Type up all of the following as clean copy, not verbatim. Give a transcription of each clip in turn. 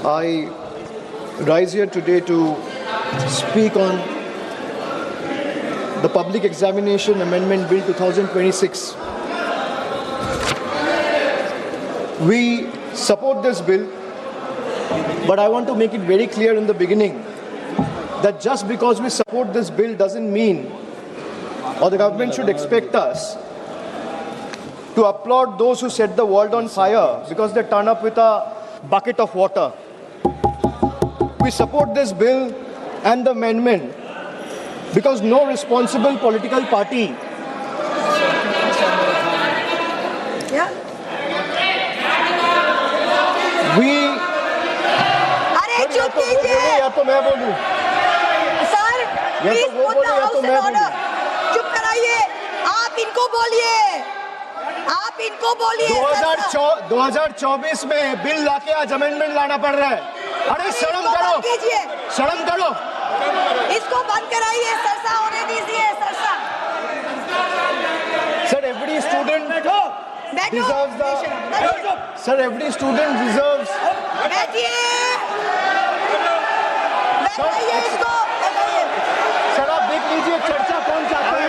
I rise here today to speak on the Public Examination Amendment Bill 2026. We support this bill, but I want to make it very clear in the beginning that just because we support this bill doesn't mean, or the government should expect us to applaud those who set the world on fire because they turn up with a bucket of water. We support this bill and the amendment because no responsible political party चुप कीजिए या तो मैं बोलूं sir, please put the house in order. चुप कराइए, आप इनको बोलिए, आप इनको बोलिए। 2024 में बिल लाके आज अमेंडमेंट लाना पड़ रहा है। अरे शर्म करो, शर्म करो। इसको बंद कराइए, सरसा होने दीजिए, Sirsa. Sir, every student deserves the. Sir, every student deserves. बैठिए, बैठाइए इसको। सर, आप देख लीजिए चर्चा कौन चाहता है,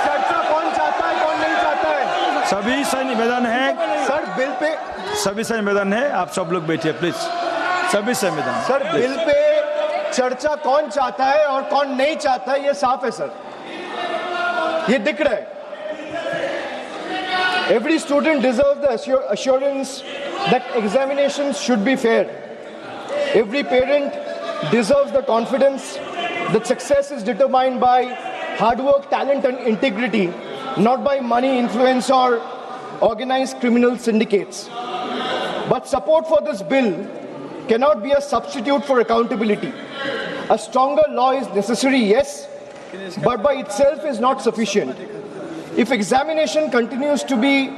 चर्चा कौन चाहता है, कौन नहीं चाहता है। सभी से निवेदन है सर, बिल पे सभी से निवेदन है, आप सब लोग बैठिए प्लीज। सभी से निवेदन। सर, बिल पे चर्चा कौन चाहता है और कौन नहीं चाहता है, ये साफ है सर, ये दिख रहा है। Every student deserves the assurance that examinations should be fair. Every parent deserves the confidence that success is determined by hard work, talent and integrity, not by money, influence or organized criminal syndicates. But support for this bill cannot be a substitute for accountability. A stronger law is necessary, yes, but by itself is not sufficient. If examination continues to be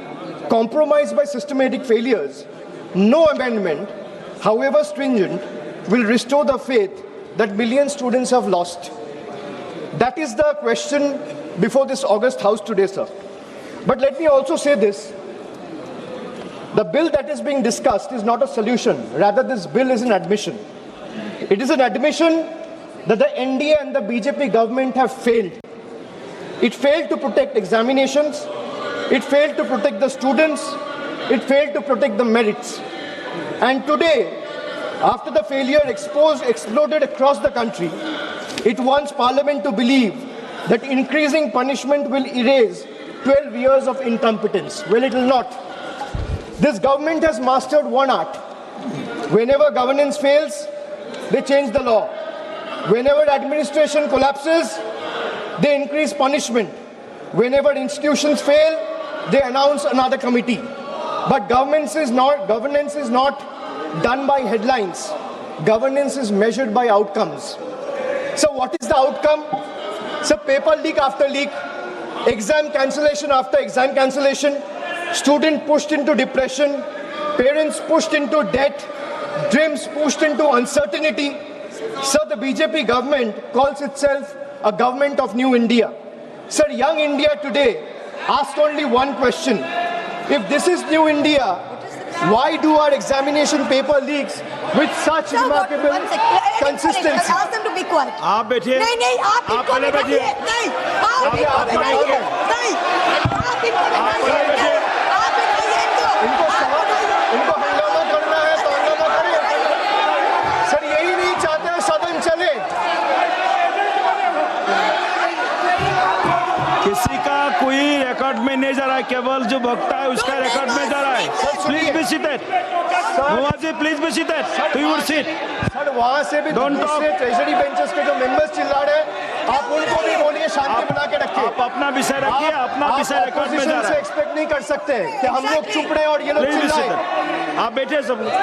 compromised by systematic failures, no amendment, however stringent, will restore the faith that millions of students have lost. That is the question before this August House today, sir. But let me also say this. The bill that is being discussed is not a solution. Rather, this bill is an admission. It is an admission that the NDA and the BJP government have failed. It failed to protect examinations, it failed to protect the students, it failed to protect the merits. And today, after the failure exploded across the country, it wants Parliament to believe that increasing punishment will erase 12 years of incompetence. Well, it will not. This government has mastered one art. Whenever governance fails, they change the law. Whenever administration collapses, they increase punishment. Whenever institutions fail, they announce another committee. But governance is not done by headlines. Governance is measured by outcomes. So what is the outcome? So paper leak after leak, exam cancellation after exam cancellation, student pushed into depression, parents pushed into debt, dreams pushed into uncertainty. So the BJP government calls itself a government of new India. Sir, young India today asks only one question. If this is new India, why do our examination paper leaks with such remarkable consistency? Ask them to be quiet. आप बैठिए। नहीं, आप इनको पहले बैठिए। नहीं, आप इनको बैठाइए। नहीं, आप इनको बैठाइए। आप बैठाइए इनको। इनको हंगामा करना है तो हंगामा करें। सर, यही नहीं चाहते हैं सदन चले। किसी का कोई रिकॉर्ड में नहीं जा रहा है, केवल जो वक्ता है उसका रिकॉर्ड में जा रहा है। Please be seated. मुआजी, please be seated to your seat. Sir, वहाँ से भी दूसरे ट्रेजरी बेंचेस के जो मेंबर्स चिल्ला रहे हैं, आप उनको भी बोलिए शांति बना के रखिए। आप अपना विषय रखिए, अपना विषय रिकॉर्ड में जा रहा है। एक्सपेक्ट नहीं कर सकते कि हम लोग चुप रहे और ये लोग चिल्लाएं। आप बैठिए सब लोग।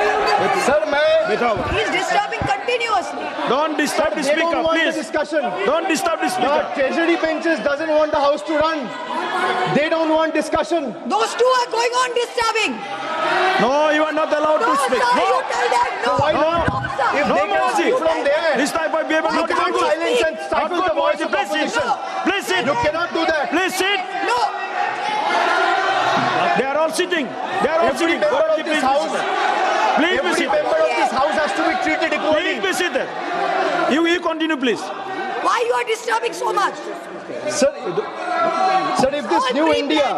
सर, मैं बैठा हुआ। He is disturbing continuously. Don't disturb the speaker, please. Discussion. Don't disturb the speaker. The treasury benches doesn't want the house to run. They don't want discussion. Those two are going on disturbing. No, you are not allowed to speak. Sir, No. you tell them no. Why No. not? If No, they can Muazi. speak from there, This type of behavior you not can't good. silence and stifle the voice of Please sit. opposition. Please sit. You cannot do that. Please sit. No. They are all sitting. They are all Every sitting. member of this house, Please be every seated. member of this house has to be treated equally. Please be seated. You continue, please. Why you are disturbing so much? Sir, if this new India,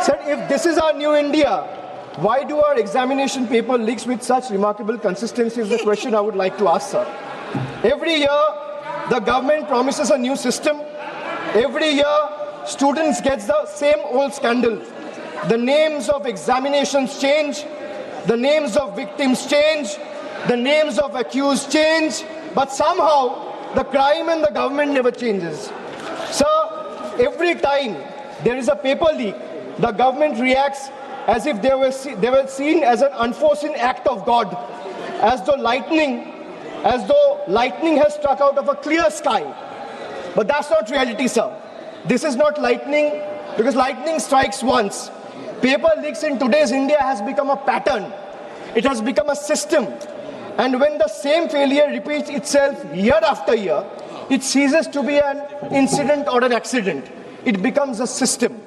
sir, if this is our new India, why do our examination paper leaks with such remarkable consistency is the question I would like to ask, sir. Every year, the government promises a new system. Every year, students get the same old scandal. The names of examinations change. The names of victims change. The names of accused change. But somehow, the crime and the government never changes. Sir, every time there is a paper leak, the government reacts as if they were seen as an unforeseen act of God, as though lightning has struck out of a clear sky. But that's not reality, sir. This is not lightning, because lightning strikes once. Paper leaks in today's India has become a pattern. It has become a system. And when the same failure repeats itself year after year, it ceases to be an incident or an accident. It becomes a system.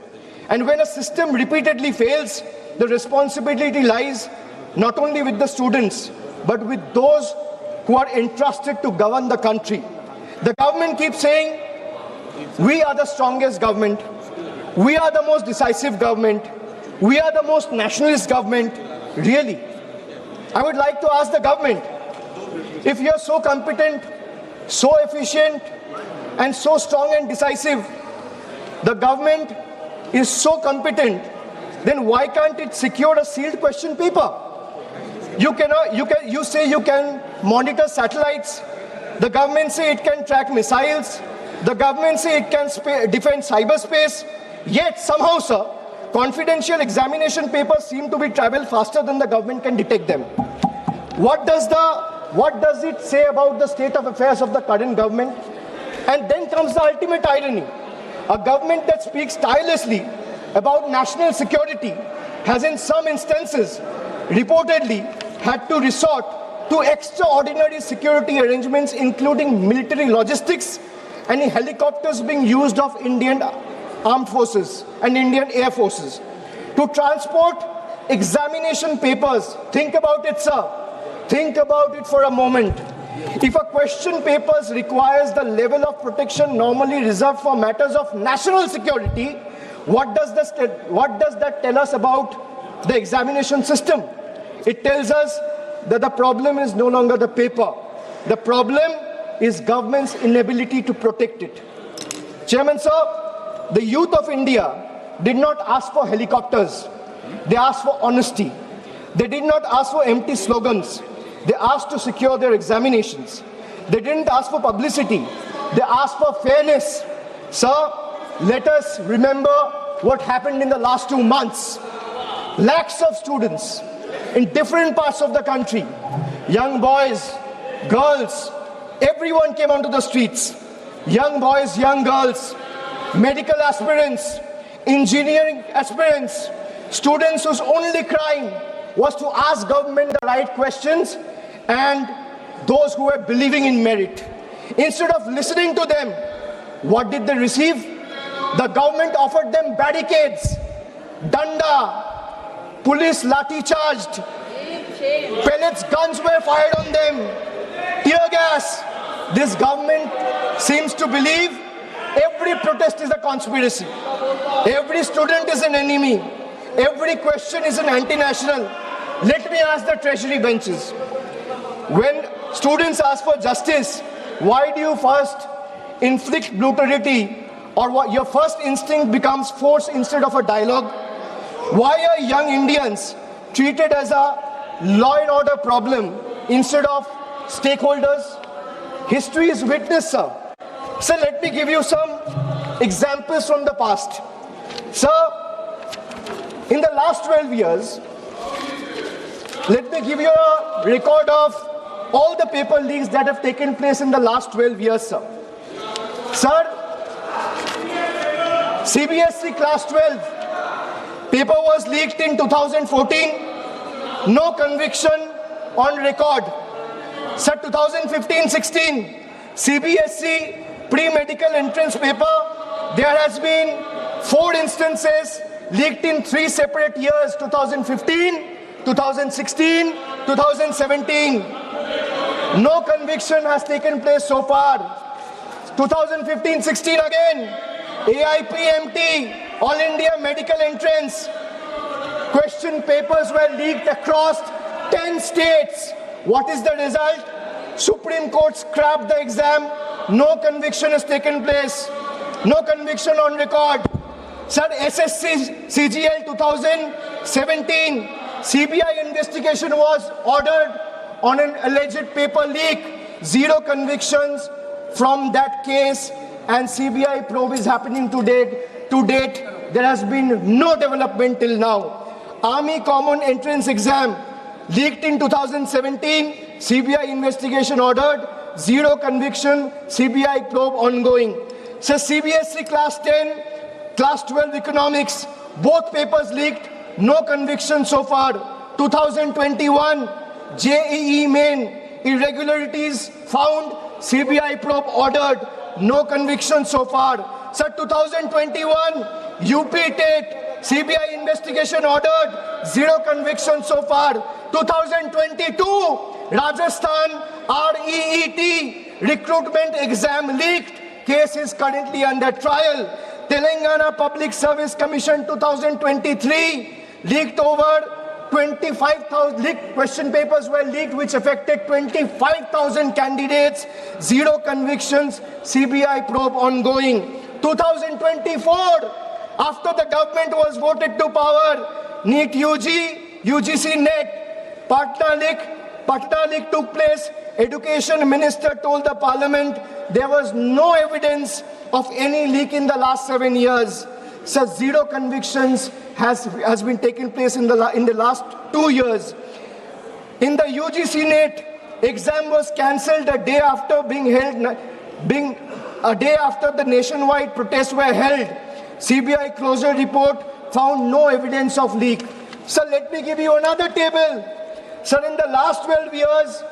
And when a system repeatedly fails, the responsibility lies not only with the students, but with those who are entrusted to govern the country. The government keeps saying, we are the strongest government. We are the most decisive government. We are the most nationalist government. Really? I would like to ask the government, if you are so competent, so efficient, and so strong and decisive, the government is so competent, then why can't it secure a sealed question paper? You say you can monitor satellites. The government say it can track missiles. The government say it can defend cyberspace. Yet somehow, sir, confidential examination papers seem to be travel faster than the government can detect them. What does it say about the state of affairs of the current government? And then comes the ultimate irony. A government that speaks tirelessly about national security has in some instances reportedly had to resort to extraordinary security arrangements, including military logistics and helicopters being used of Indian armed forces and Indian air forces to transport examination papers. Think about it, sir. Think about it for a moment. If a question paper requires the level of protection normally reserved for matters of national security, what does that tell us about the examination system? It tells us that the problem is no longer the paper. The problem is government's inability to protect it. Chairman, sir, the youth of India did not ask for helicopters. They asked for honesty. They did not ask for empty slogans. They asked to secure their examinations. They didn't ask for publicity. They asked for fairness. Sir, let us remember what happened in the last 2 months. Lakhs of students in different parts of the country, young boys, girls, everyone came onto the streets. Young boys, young girls, medical aspirants, engineering aspirants, students whose only crime was to ask government the right questions, and those who were believing in merit. Instead of listening to them, what did they receive? The government offered them barricades, danda, police lathi charged, pellets, guns were fired on them, tear gas. This government seems to believe every protest is a conspiracy. Every student is an enemy. Every question is an anti-national. Let me ask the treasury benches. When students ask for justice, why do you first inflict brutality, or what your first instinct becomes force instead of a dialogue? Why are young Indians treated as a law and order problem instead of stakeholders? History is witness, sir. Sir, let me give you some examples from the past. Sir, in the last 12 years, let me give you a record of all the paper leaks that have taken place in the last 12 years, sir. Sir, CBSE class 12 paper was leaked in 2014. No conviction on record. Sir, 2015-16 CBSE pre-medical entrance paper, there has been 4 instances leaked in 3 separate years, 2015, 2016, 2017, no conviction has taken place so far. 2015-16 again, AIPMT, All India Medical Entrance. Question papers were leaked across 10 states. What is the result? Supreme Court scrapped the exam. No conviction has taken place. No conviction on record. Sir, SSC CGL 2017, CBI investigation was ordered on an alleged paper leak. 0 convictions from that case, and CBI probe is happening to date. To date, there has been no development till now. Army Common Entrance Exam leaked in 2017, CBI investigation ordered, 0 conviction, CBI probe ongoing. So CBSE Class 10, Class 12 Economics, both papers leaked, no conviction so far. 2021, JEE Main, irregularities found, CBI probe ordered, no conviction so far. So 2021, UP TET, CBI investigation ordered, 0 conviction so far. 2022, Rajasthan REET, recruitment exam leaked, case is currently under trial. Telangana Public Service Commission 2023, leaked over 25,000 question papers were leaked which affected 25,000 candidates, 0 convictions, CBI probe ongoing. 2024, after the government was voted to power, NEET UG, UGC NET, Patna leak took place. Education Minister told the Parliament there was no evidence of any leak in the last 7 years. So 0 convictions has been taking place in the last 2 years. In the UGC NET, exam was cancelled a day after the nationwide protests were held. CBI closure report found no evidence of leak. So let me give you another table. Sir, in the last 12 years,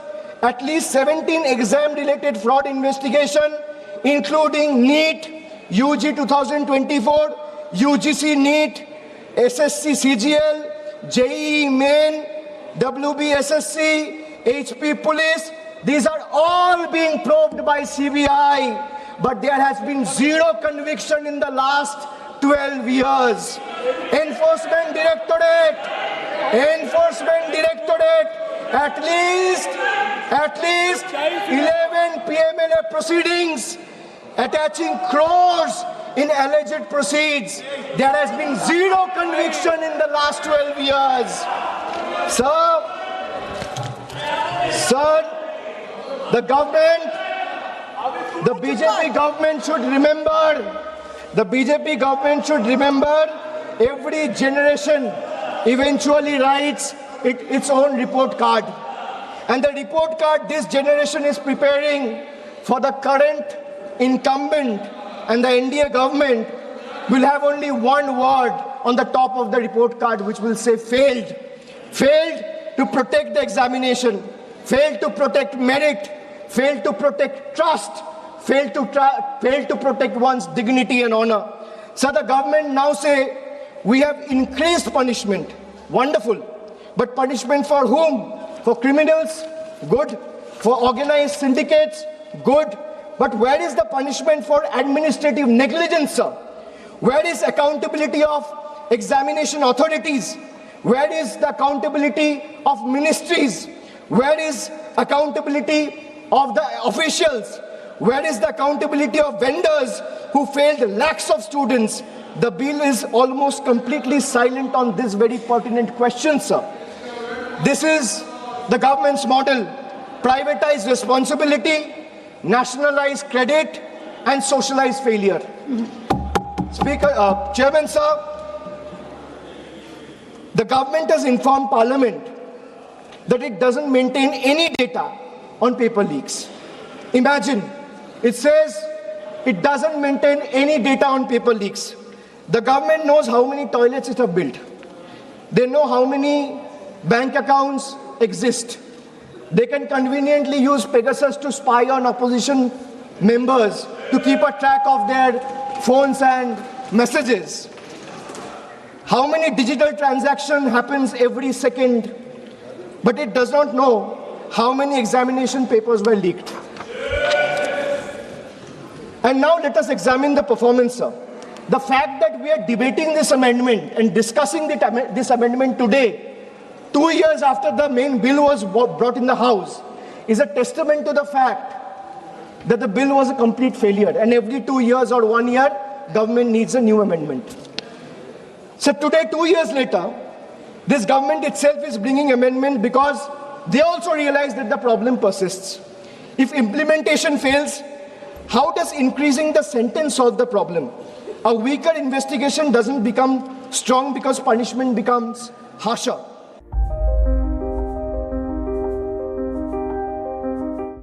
at least 17 exam-related fraud investigation, including NEET, UG 2024, UGC NEET, SSC CGL, JEE Main, WBSSC, HP Police. These are all being probed by CBI, but there has been 0 conviction in the last 12 years. Enforcement Directorate, at least 11 PMLA proceedings attaching crores in alleged proceeds. There has been 0 conviction in the last 12 years. Sir, the government, the BJP government should remember, every generation eventually writes its own report card. And the report card this generation is preparing for the current incumbent and the NDA government will have only one word on the top of the report card, which will say failed. Failed to protect the examination, failed to protect merit, failed to protect trust, failed to protect one's dignity and honor. So the government now say, we have increased punishment. Wonderful. But punishment for whom? For criminals? Good. For organized syndicates? Good. But where is the punishment for administrative negligence, sir? Where is accountability of examination authorities? Where is the accountability of ministries? Where is accountability of the officials? Where is the accountability of vendors who failed lakhs of students? The bill is almost completely silent on this very pertinent question, sir. This is the government's model: privatize responsibility, nationalize credit, and socialize failure. Chairman, sir, the government has informed Parliament that it doesn't maintain any data on paper leaks. Imagine, it says it doesn't maintain any data on paper leaks. The government knows how many toilets it has built. They know how many bank accounts exist. They can conveniently use Pegasus to spy on opposition members to keep a track of their phones and messages. How many digital transactions happens every second? but it does not know how many examination papers were leaked. And now let us examine the performance, sir. The fact that we are debating this amendment and discussing this amendment today, 2 years after the main bill was brought in the House, is a testament to the fact that the bill was a complete failure, and every 2 years or 1 year, government needs a new amendment. So today, 2 years later, this government itself is bringing amendment because they also realize that the problem persists. If implementation fails, how does increasing the sentence solve the problem? A weaker investigation doesn't become strong because punishment becomes harsher.